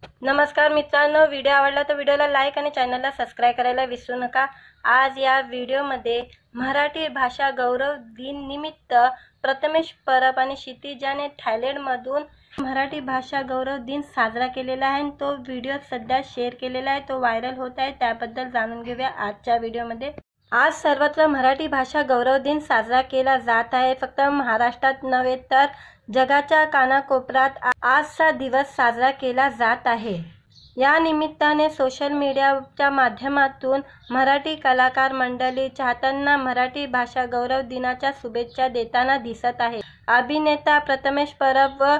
नमस्कार मित्रांनो, व्हिडिओ आवडला तर व्हिडिओला लाईक आणि चॅनलला सबस्क्राइब करायला विसरू नका। आज या व्हिडिओमध्ये मराठी भाषा गौरव दिन निमित्त प्रथमेश परब आणि क्षितिजाने थायलंडमधून मराठी भाषा गौरव दिन साजरा केलेला आहे। तो व्हिडिओ सध्या शेअर केलेला आहे, तो व्हायरल होत आहे, त्याबद्दल जाणून घेऊया आजच्या व्हिडिओमध्ये। आज सर्वत्र मराठी भाषा गौरव दिन साजरा केला जात आहे। फक्त महाराष्ट्रात नव्हे तर जगाच्या कानाकोपऱ्यात आजचा दिवस साजरा केला जात आहे। या निमित्ताने सोशल मीडियाच्या माध्यमातून मराठी कलाकार मंडळी चाहत्यांना मराठी भाषा गौरव दिनाच्या शुभेच्छा देताना दिसत आहे। अभिनेता प्रथमेश परब व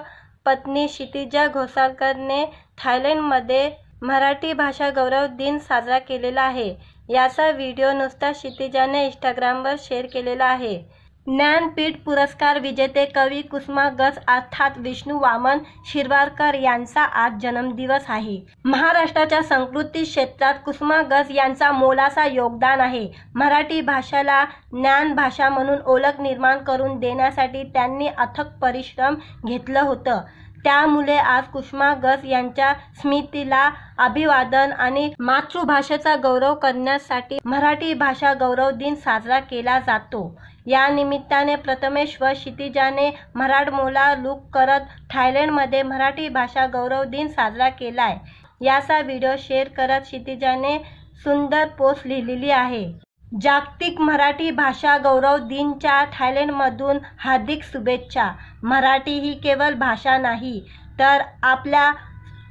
पत्नी क्षितिजा घोसाळकरने थायलंडमध्ये मराठी भाषा गौरव दिन साजरा केलेला आहे। याचा व्हिडिओ नुकताच क्षितिजाने इंस्टाग्रामवर शेअर केलेला आहे। ज्ञानपीठ पुरस्कार विजेते कवी कुसुमाग्रज अर्थात विष्णू वामन शिरवाडकर यांचा आज जन्मदिवस आहे। महाराष्ट्राच्या संस्कृती क्षेत्रात कुसुमाग्रज यांचा मोलाचा योगदान आहे। मराठी भाषेला ज्ञान भाषा म्हणून ओळख निर्माण करून देण्यासाठी त्यांनी अथक परिश्रम घेतलं होतं। त्यामुळे आज कुसुमाग्रज यांच्या स्मृतीला अभिवादन आणि मातृभाषेचा गौरव करण्यासाठी मराठी भाषा गौरव दिन साजरा केला जातो। या निमित्ताने प्रथमेश व क्षितिजाने मराठमोळा लूक करत थायलंडमध्ये मराठी भाषा गौरव दिन साजरा केलाय। याचा व्हिडिओ शेअर करत क्षितिजाने सुंदर पोस्ट लिहिलेली आहे। जागतिक मराठी भाषा गौरव दिनच्या थायलंडमधून हार्दिक शुभेच्छा। मराठी ही केवळ भाषा नाही तर आपल्या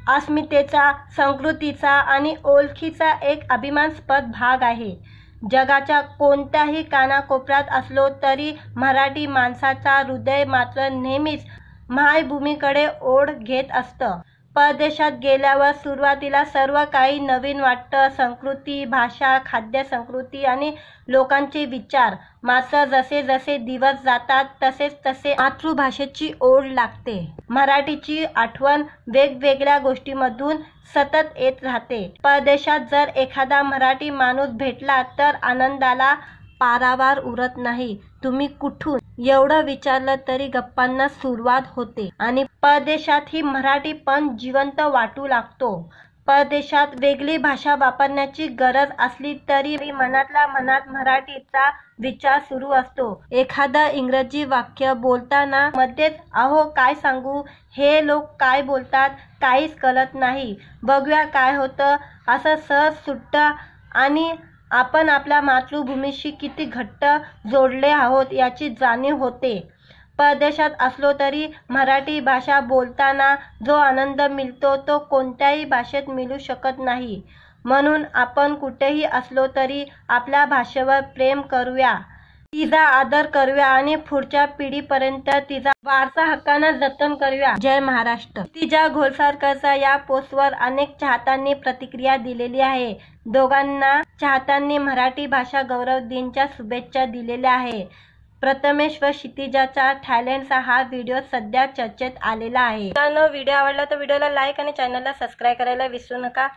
अस्मितेचा, संस्कृतीचा आणि ओळखीचा एक अभिमानास्पद भाग आहे। जगाच्या कोणत्याही कानाकोपऱ्यात असलो तरी मराठी माणसाचा हृदय मात्र नेहमीच मायभूमीकडे ओढ घेत असतं। परदेशात गेल्यावर सुरुवातीला सर्व काही नवीन वाटतं, संस्कृती, भाषा, खाद्य संस्कृती आणि लोकांचे विचार। मात्र जसे जसे दिवस जातात तसे तसे मातृभाषेची ओढ लागते। मराठीची आठवण वेगवेगळ्या गोष्टींमधून सतत येत राहते। परदेशात जर एखादा मराठी माणूस भेटला तर आनंदाला पारावार उरत नाही। तुम्ही कुठून एवढं विचारलं तरी गप्पांना सुरुवात होते आणि परदेशात ही मराठी पण जिवंत वाटू लागतो। परदेशात वेगळी भाषा वापरण्याची गरज असली तरी मनातल्या मनात मराठीचा विचार सुरू असतो। एखादं इंग्रजी वाक्य बोलताना मध्येच अहो काय सांगू, हे लोक काय बोलतात काहीच कळत नाही, बघूया काय होतं, असं सहज सुटतं आणि आपण आपल्या मातृभूमीशी किती घट्ट जोडले आहोत याची जाणीव होते। परदेशात असलो तरी मराठी भाषा बोलताना जो आनंद मिळतो तो कोणत्याही भाषेत मिळू शकत नाही। म्हणून आपण कुठेही असलो तरी आपल्या भाषेवर प्रेम करूया, तिचा आदर करूया आणि पुढच्या पिढीपर्यंत तिचा वारसा हक्कानं जतन करूया। जय महाराष्ट्र। क्षितिजा घोसाळकरच्या या पोस्टवर अनेक चाहत्यांनी प्रतिक्रिया दिलेली आहे। दोघांना चाहत्यांनी मराठी भाषा गौरव दिनाच्या शुभेच्छा दिलेल्या आहे। प्रथमेश व क्षितिजाचा थायलंडचा हा व्हिडिओ सध्या चर्चेत आलेला आहे। मित्रांनो, व्हिडिओ आवडला तर व्हिडिओला लाईक आणि चॅनलला सबस्क्राइब करायला विसरू नका।